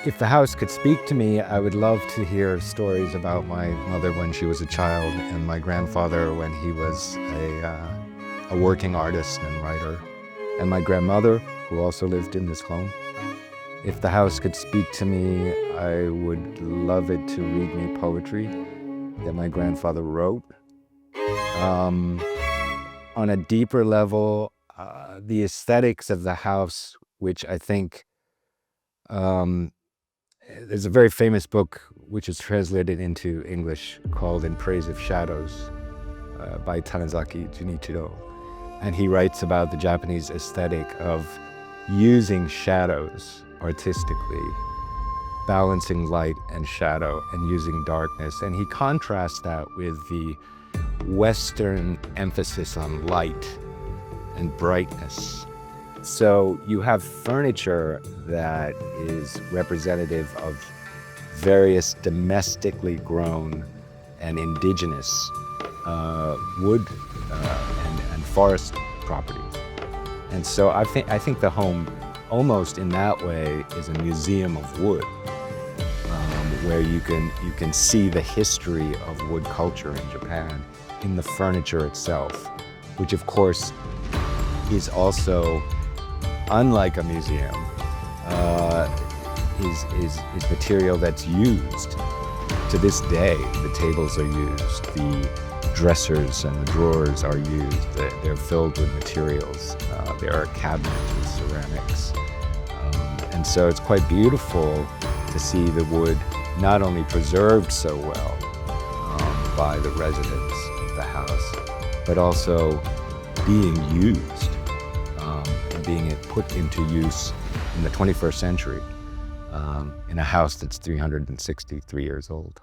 If the house could speak to me, I would love to hear stories about my mother when she was a child and my grandfather when he was a working artist and writer, and my grandmother, who also lived in this home. If the house could speak to me, I would love it to read me poetry that my grandfather wrote. On a deeper level, the aesthetics of the house, which I think there's a very famous book which is translated into English called In Praise of Shadows by Tanizaki Junichiro. And he writes about the Japanese aesthetic of using shadows artistically, balancing light and shadow and using darkness. And he contrasts that with the Western emphasis on light and brightness. So you have furniture that is representative of various domestically grown and indigenous wood and forest properties. And so I think the home, almost in that way, is a museum of wood, where you can see the history of wood culture in Japan in the furniture itself, which of course is also, unlike a museum, is material that's used. To this day, the tables are used, the dressers and the drawers are used. They're filled with materials. There are cabinets with ceramics. And so it's quite beautiful to see the wood not only preserved so well by the residents of the house, but also being used and being put into use in the 21st century in a house that's 363 years old.